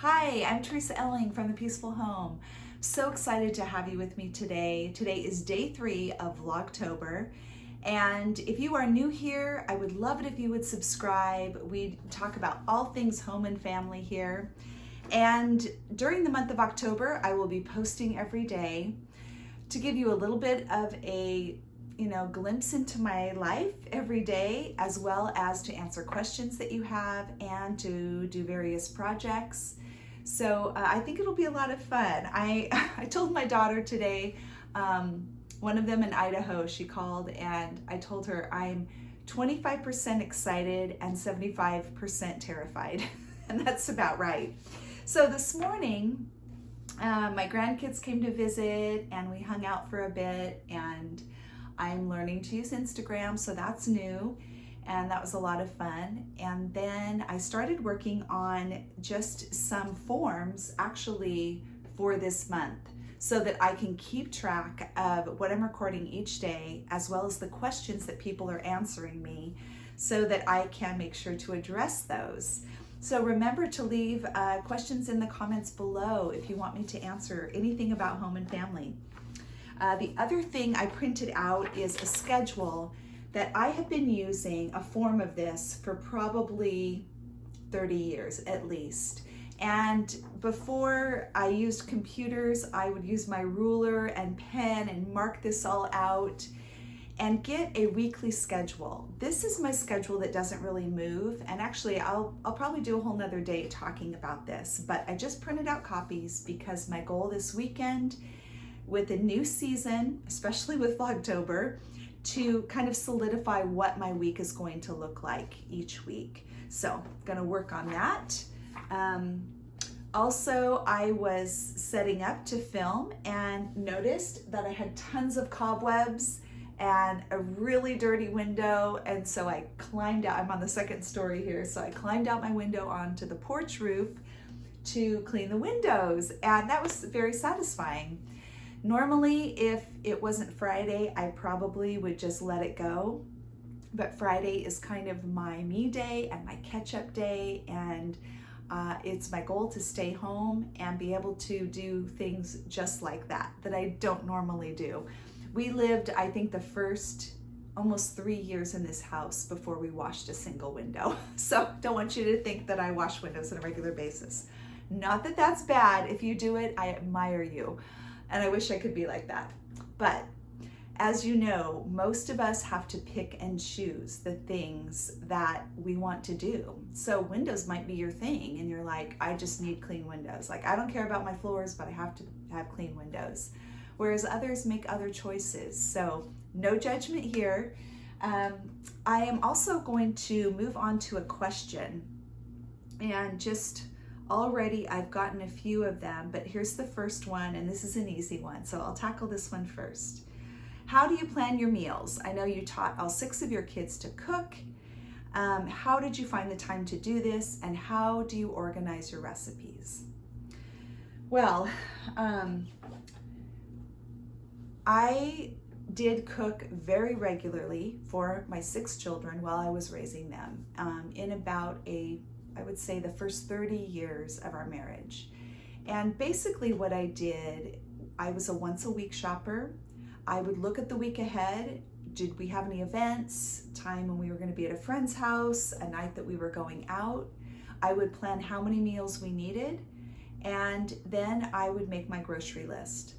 Hi, I'm Teresa Elling from The Peaceful Home. So excited to have you with me today. Today is day 3 of Vlogtober. And if you are new here, I would love it if you would subscribe. We talk about all things home and family here. And during the month of October, I will be posting every day to give you a little bit of a glimpse into my life every day, as well as to answer questions that you have and to do various projects. So I think it'll be a lot of fun. I told my daughter today, one of them in Idaho, she called, and I told her I'm 25% excited and 75% terrified. And that's about right. So this morning, my grandkids came to visit and we hung out for a bit, and I'm learning to use Instagram, so that's new, and that was a lot of fun. And then I started working on just some forms actually for this month so that I can keep track of what I'm recording each day, as well as the questions that people are answering me, so that I can make sure to address those. So remember to leave questions in the comments below if you want me to answer anything about home and family. The other thing I printed out is a schedule that I have been using, a form of this, for probably 30 years at least. And before I used computers, I would use my ruler and pen and mark this all out and get a weekly schedule. This is my schedule that doesn't really move, and actually I'll probably do a whole nother day talking about this, but I just printed out copies because my goal this weekend with a new season, especially with Vlogtober, to kind of solidify what my week is going to look like each week. So I'm gonna work on that. Also, I was setting up to film and noticed that I had tons of cobwebs and a really dirty window, and so I climbed out. I'm on the second story here, so I climbed out my window onto the porch roof to clean the windows, and that was very satisfying. Normally, if it wasn't Friday, I probably would just let it go. But Friday is kind of my me day and my catch-up day, and it's my goal to stay home and be able to do things just like that I don't normally do. We lived, I think, the first almost 3 years in this house before we washed a single window. So don't want you to think that I wash windows on a regular basis. Not that that's bad. If you do it, I admire you. And I wish I could be like that. But as you know, most of us have to pick and choose the things that we want to do. So windows might be your thing, and you're like, I just need clean windows. Like, I don't care about my floors, but I have to have clean windows. Whereas others make other choices. So no judgment here. I am also going to move on to a question, and just already I've gotten a few of them, but here's the first one, and this is an easy one, so I'll tackle this one first. How do you plan your meals? I know you taught all 6 of your kids to cook. How did you find the time to do this, and how do you organize your recipes? Well, I did cook very regularly for my 6 children while I was raising them, in about I would say the first 30 years of our marriage. And basically what I did, I was a once a week shopper. I would look at the week ahead. Did we have any events, time when we were going to be at a friend's house, a night that we were going out? I would plan how many meals we needed, and then I would make my grocery list.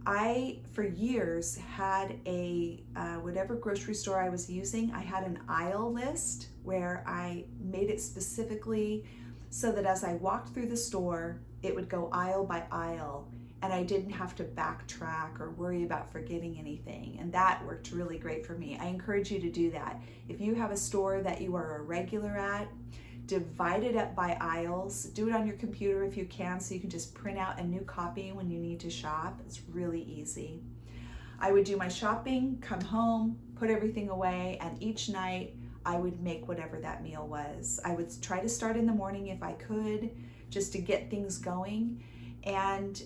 I, for years, had whatever grocery store I was using, I had an aisle list where I made it specifically so that as I walked through the store, it would go aisle by aisle, and I didn't have to backtrack or worry about forgetting anything. And that worked really great for me. I encourage you to do that. If you have a store that you are a regular at, divide it up by aisles. Do it on your computer if you can, so you can just print out a new copy when you need to shop. It's really easy. I would do my shopping, come home, put everything away, and each night I would make whatever that meal was. I would try to start in the morning if I could, just to get things going. And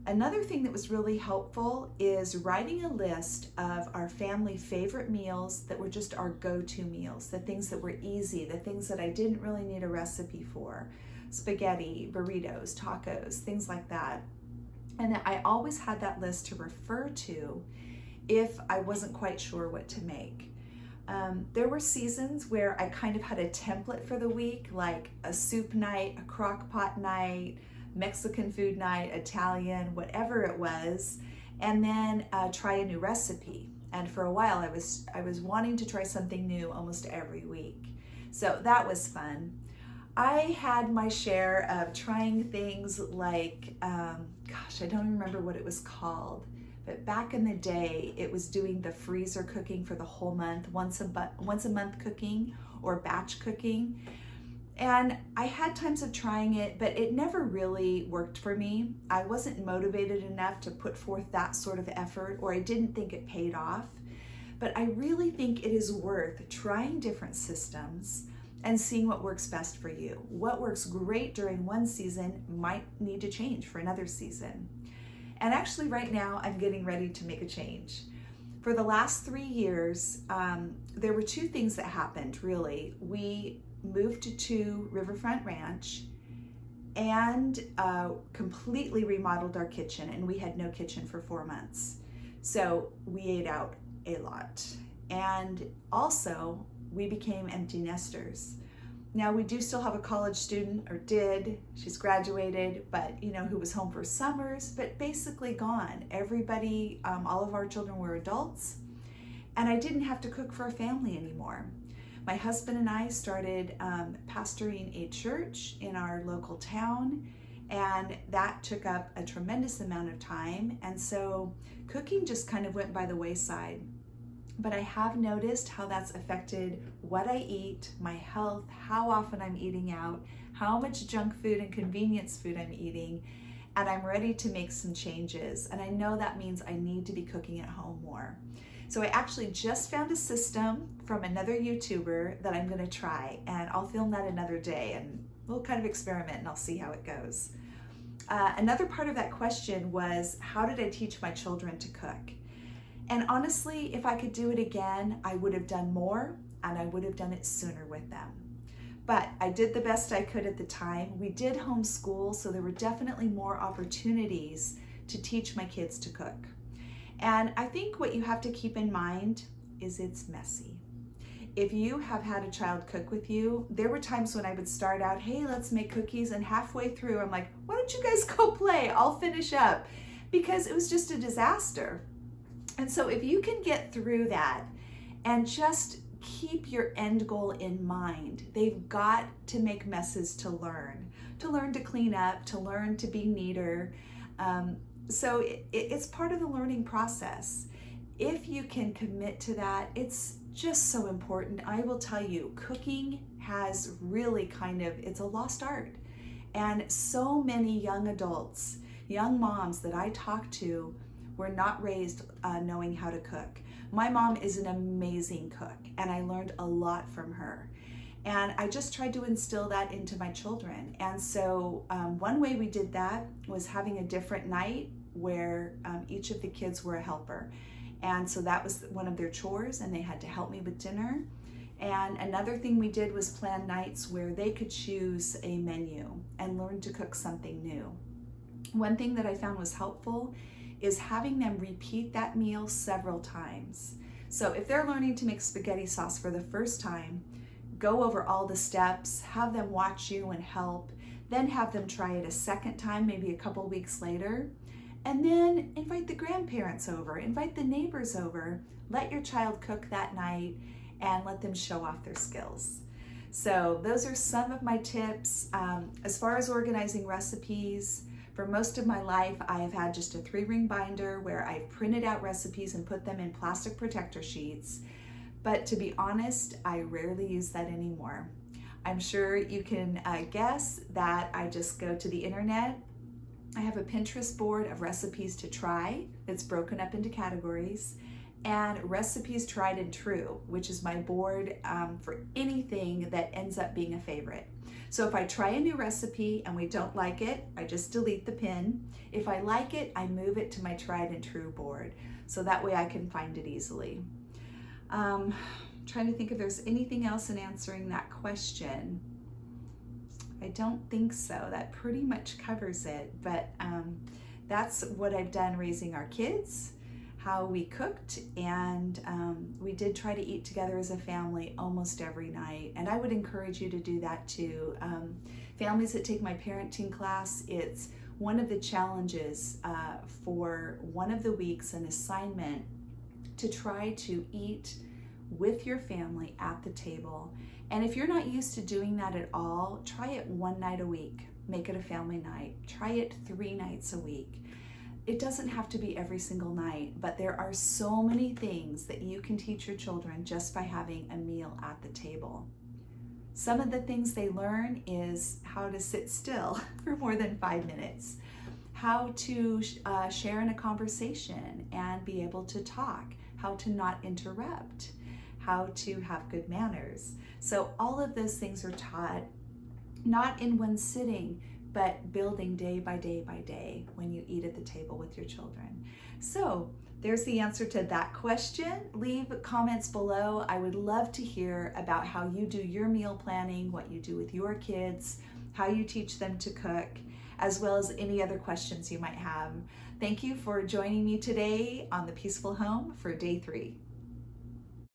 Another thing that was really helpful is writing a list of our family favorite meals that were just our go-to meals, the things that were easy, the things that I didn't really need a recipe for. spaghetti, burritos, tacos, things like that. And I always had that list to refer to if I wasn't quite sure what to make. There were seasons where I kind of had a template for the week, like a soup night, a crock pot night, Mexican food night, Italian, whatever it was, and then try a new recipe. And for a while I was wanting to try something new almost every week. So that was fun. I had my share of trying things like, gosh, I don't remember what it was called, but back in the day, it was doing the freezer cooking for the whole month, once a month cooking or batch cooking. And I had times of trying it, but it never really worked for me. I wasn't motivated enough to put forth that sort of effort, or I didn't think it paid off. But I really think it is worth trying different systems and seeing what works best for you. What works great during one season might need to change for another season. And actually right now I'm getting ready to make a change. For the last 3 years, there were two things that happened really. We moved to Riverfront Ranch and completely remodeled our kitchen, and we had no kitchen for 4 months. So we ate out a lot. And also we became empty nesters. Now we do still have a college student, or did, she's graduated, but who was home for summers, but basically gone. Everybody, all of our children were adults, and I didn't have to cook for a family anymore. My husband and I started pastoring a church in our local town, and that took up a tremendous amount of time, and so cooking just kind of went by the wayside. But I have noticed how that's affected what I eat, my health, how often I'm eating out, how much junk food and convenience food I'm eating, and I'm ready to make some changes. And I know that means I need to be cooking at home more. So I actually just found a system from another YouTuber that I'm gonna try, and I'll film that another day, and we'll kind of experiment and I'll see how it goes. Another part of that question was, how did I teach my children to cook? And honestly, if I could do it again, I would have done more, and I would have done it sooner with them. But I did the best I could at the time. We did homeschool, so there were definitely more opportunities to teach my kids to cook. And I think what you have to keep in mind is it's messy. If you have had a child cook with you, there were times when I would start out, hey, let's make cookies, and halfway through, I'm like, why don't you guys go play? I'll finish up, because it was just a disaster. And so if you can get through that and just keep your end goal in mind, they've got to make messes to learn to clean up, to learn to be neater. So it's part of the learning process. If you can commit to that, it's just so important. I will tell you, cooking has really it's a lost art. And so many young adults, young moms that I talk to, were not raised knowing how to cook. My mom is an amazing cook, and I learned a lot from her. And I just tried to instill that into my children. And so one way we did that was having a different night where each of the kids were a helper. And so that was one of their chores, and they had to help me with dinner. And another thing we did was plan nights where they could choose a menu and learn to cook something new. One thing that I found was helpful is having them repeat that meal several times. So if they're learning to make spaghetti sauce for the first time, go over all the steps, have them watch you and help, then have them try it a second time, maybe a couple weeks later, and then invite the grandparents over, invite the neighbors over, let your child cook that night, and let them show off their skills. So those are some of my tips. As far as organizing recipes, for most of my life, I have had just a 3-ring binder where I've printed out recipes and put them in plastic protector sheets. But to be honest, I rarely use that anymore. I'm sure you can guess that I just go to the internet. I have a Pinterest board of recipes to try that's broken up into categories, and recipes tried and true, which is my board for anything that ends up being a favorite. So if I try a new recipe and we don't like it, I just delete the pin. If I like it, I move it to my tried and true board, so that way I can find it easily. Trying to think if there's anything else in answering that question. I don't think so. That pretty much covers it, but that's what I've done raising our kids, how we cooked, and we did try to eat together as a family almost every night. And I would encourage you to do that too. Families that take my parenting class, it's one of the challenges for one of the weeks, an assignment to try to eat with your family at the table. And if you're not used to doing that at all, try it one night a week. Make it a family night. Try it 3 nights a week. It doesn't have to be every single night, but there are so many things that you can teach your children just by having a meal at the table. Some of the things they learn is how to sit still for more than 5 minutes, how to share in a conversation and be able to talk, how to not interrupt, how to have good manners. So all of those things are taught not in one sitting, but building day by day by day when you eat at the table with your children. So there's the answer to that question. Leave comments below. I would love to hear about how you do your meal planning, what you do with your kids, how you teach them to cook, as well as any other questions you might have. Thank you for joining me today on The Peaceful Home for day 3.